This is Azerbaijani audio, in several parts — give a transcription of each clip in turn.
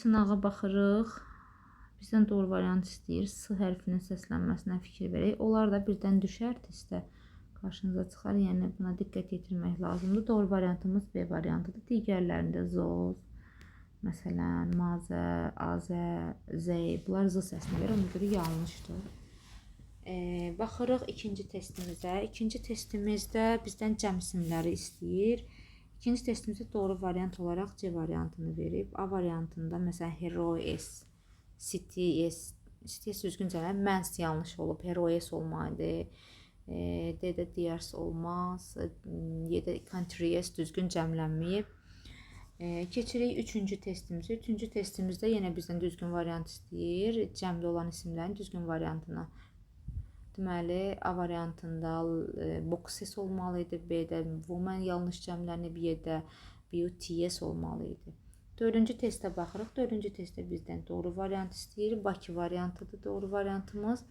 Sınağa baxırıq. Bizdən doğru variant istəyir. S hərfinin səslənməsinə fikir verək. Onlar da birdən düşər testdə qarşınıza çıxar. Yəni buna diqqət yetirmək lazımdır. Doğru variantımız B variantıdır. Digərlərində zoz, məsələn, mazə, azə, zey, bunlar z səsini verir. Ona görə yanlışdır. Baxırıq ikinci testimizə. İkinci testimizdə bizdən cəm isimləri istəyir. İkinci testimizdə doğru variant olaraq C variantını verib. A variantında məsələn heroes, cities, cities düzgün cəmlə, mens yanlış olub, heroes olmalıdır. D-də dears olmaz. Y-də countries düzgün cəmlənməyib. Keçirik üçüncü testimizə. Üçüncü testimizdə yenə bizdən düzgün variant istəyir. Cəmdə olan isimlərin düzgün variantına. Deməli, A variantında boxes olmalı idi. B-də woman yanlış cəmlənib. Y-də beauties olmalı idi. Dördüncü testə baxırıq. Dördüncü testdə bizdən doğru variant istəyir. Bakı variantıdır doğru variantımız.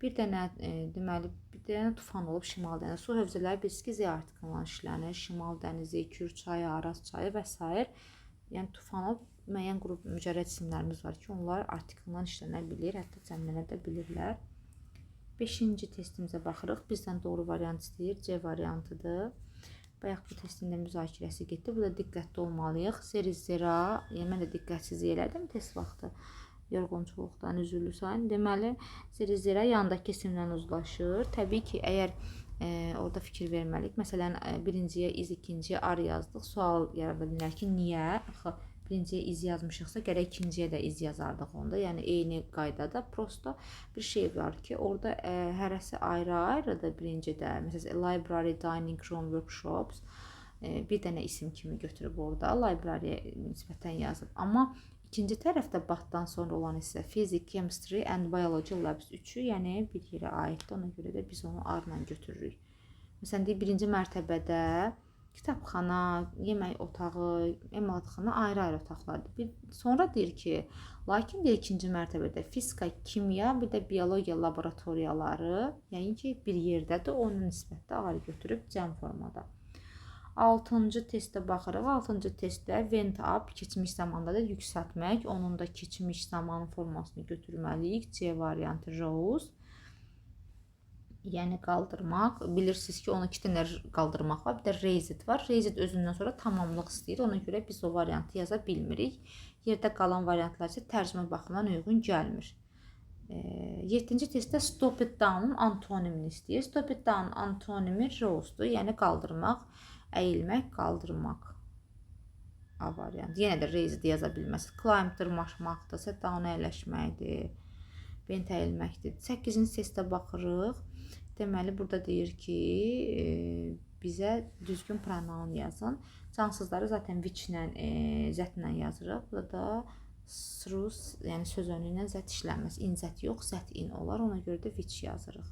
Bir dənə deməli, bir dənə tufan olub şimal dənizi. Su hövzələri bilirsiniz ki, Z artikulundan işlənir. Şimal dənizi, Kür çayı, Araz çayı və s. Yəni tufan olub müəyyən qrup mücərrəd isimlərimiz var ki, onlar artikulundan işlənə bilir, hətta cəmlənə də bilirlər. Beşinci testimizə baxırıq. Bizdən doğru variant istəyir. C variantıdır. Bayaq bu testin də müzakirəsi getdi. Burada diqqətli olmalıyıq. Zera, yəni mən də diqqətsiz elədim test vaxtı. Yorğunçuluqdan üzürlü sayın. Deməli, zera yanındakı isimlə uzlaşır. Təbii ki, əgər orada fikir verməliyik. Məsələn, birinciyə iz, ikinciyə ar yazdıq. Sual yarada bilər ki, niyə? Axı, birinciyə iz yazmışıqsa, gərək ikinciyə də iz yazardıq onda. Yəni, eyni qaydada. Prosto bir şey var ki, orada hərəsi ayrı-ayrıdır birincidə. Məsələn, library, dining room, workshops. Bir dənə isim kimi götürüb orada. Library-yə nisbətən yazıb. Amma İkinci tərəfdə batdan sonra olan isə Physics, Chemistry and Biology Labs 3-ü, yəni bir yerə aiddir. Ona görə də biz onu arla götürürük. Məsələn, birinci mərtəbədə kitabxana, yemək otağı, emalatxana ayrı-ayrı otaqlardır. Sonra deyir ki, lakin deyir ikinci mərtəbədə fizika, kimya, bir də biologiya laboratoriyaları, yəni ki, bir yerdədir. Onun nisbətdə ayrı götürüb cəm formada. 6-cı testə baxırıq. 6-cı testdə went up keçmiş zamanda da yüksəltmək. Onun da keçmiş zaman formasını götürməliyik. C variantı rose. Yəni qaldırmaq. Bilirsiniz ki, onun 2 dənə qaldırmaq var. Bir də raised var. Raised özündən sonra tamamlıq istəyir. Ona görə biz o variantı yaza bilmirik. Yerdə qalan variantlar isə tərcümə baxımından uyğun gəlmir. 7-ci testdə stop it down-un antonimini istəyir. Stop it down antonimi rose'dur. Yəni qaldırmaq. Əyilmək, qaldırmaq. A variantı. Yenə də raised yaza bilməzsiniz. Climb dırmaşmaqdır, set down əyləşməkdir, bent əyilməkdir. 8-ci testə baxırıq. Deməli, burada deyir ki, bizə düzgün pronoun yazın. Cansızları zaten which-lə, zət-lə yazırıq. Burada through, yəni söz önü ilə zət işlənməz. In zət yox, zət in olar. Ona görə də which yazırıq.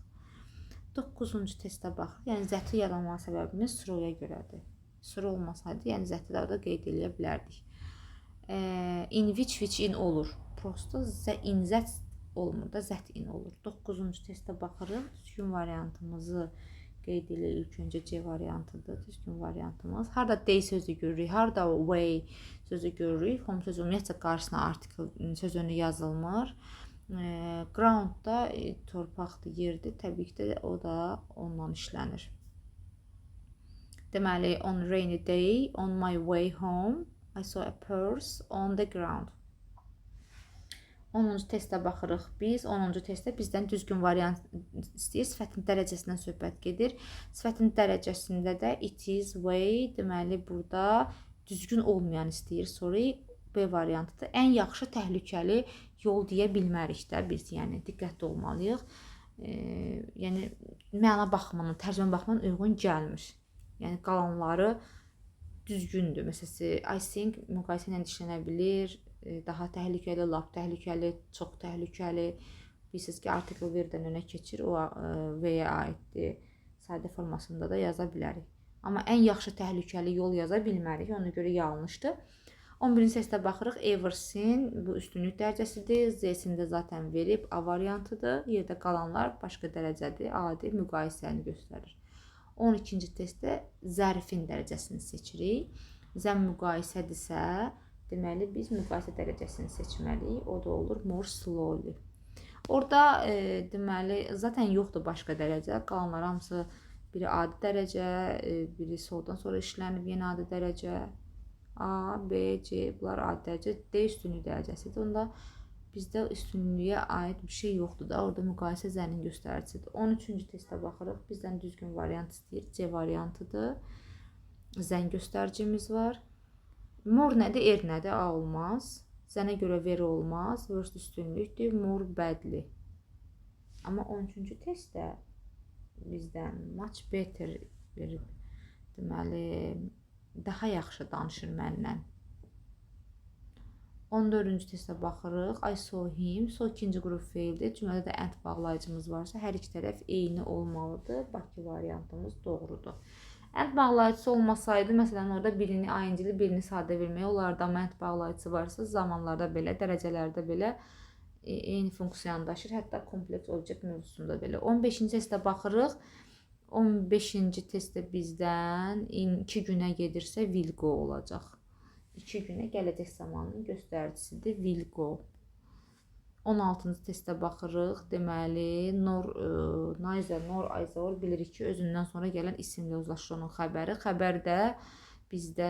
9-cu testə baxırıq. Yəni zəti yaranma səbəbimiz through-ya görədir. Through olmasaydı, yəni zəti də orada qeyd edə bilərdik. In which in olur. Prosto in zət olmur da, zət in olur. 9-cu testə baxırıq. Düzgün variantımızı qeyd edirik. İlk öncə C variantıdır. Düzgün variantımız. Harada day sözü görürük, harada way sözü görürük. Home sözü ümumiyyətcə qarşısına artikel söz önü yazılmır. Groundda torpaqdır, yerdir. Təbii ki də o da ondan işlənir. Deməli, on rainy day, on my way home, I saw a purse on the ground. 10-cu testə baxırıq biz. 10-cu testdə bizdən düzgün variant istəyir. Sifətin dərəcəsindən söhbət gedir. Sifətin dərəcəsində də it is way, deməli, burada düzgün olmayan istəyir. Sorry, B variantıdır. Ən yaxşı təhlükəli yol deyə bilmərik də biz, yəni diqqətli olmalıyıq. Yəni məna baxımından, tərcümə baxımından uyğun gəlmir. Yəni qalanları düzgündür. Məsələn, I think müqayisə ilə işlənə bilir. Daha təhlükəli, lap təhlükəli, çox təhlükəli. Bilirsiniz ki, artikel verdən önə keçir, o V-yə aiddir. Sadə formasında da yaza bilərik. Amma ən yaxşı təhlükəli yol yaza bilmərik, ona görə yanlışdır. 11-ci testə baxırıq. Eversin, bu üstünlük dərəcəsidir. Z-sində zaten verib, A variantıdır. Yerdə qalanlar başqa dərəcədir. Adi müqayisəni göstərir. 12-ci testdə zərfin dərəcəsini seçirik. Zəm müqayisədirsə, deməli biz müqayisə dərəcəsini seçməliyik. O da olur more slowly. Orada deməli zaten yoxdur başqa dərəcə. Qalanlar hamısı biri adi dərəcə, biri soldan sonra işlənib yenə adi dərəcə. A, B, C bunlar adi dərəcə. D üstünlük dərəcəsidir. Onda bizdə üstünlüyə aid bir şey yoxdur da. Orada müqayisə zənin göstəricisidir. 13-cü testə baxırıq. Bizdən düzgün variant istəyir. C variantıdır. Zən göstəricimiz var. More nədir? Er nədir? A olmaz. Zənə görə veri olmaz. Worst üstünlükdür. More badly. Amma 13-cü testdə bizdən much better verib. Deməli, daha yaxşı danışır məndən. 14-cü testə baxırıq. I saw him. So ikinci qrup feildir. Cümlədə də and bağlayıcımız varsa hər iki tərəf eyni olmalıdır. Bakı variantımız doğrudur. And bağlayıcısı olmasaydı, məsələn, orada birini ING-li, birini sadə vermək olardı. Amma and bağlayıcısı varsa zamanlarda belə, dərəcələrdə belə eyni funksiyanı daşır. Hətta kompleks object mövzusunda belə. 15-ci testə baxırıq. 15-ci testdə bizdən 2 günə gedirsə will go olacaq. 2 günə gələcək zamanın göstəricisidir will go. 16-cı testə baxırıq. Deməli, neither nor either bilirik ki, özündən sonra gələn isimlə uzlaşır onun xəbəri. Xəbərdə bizdə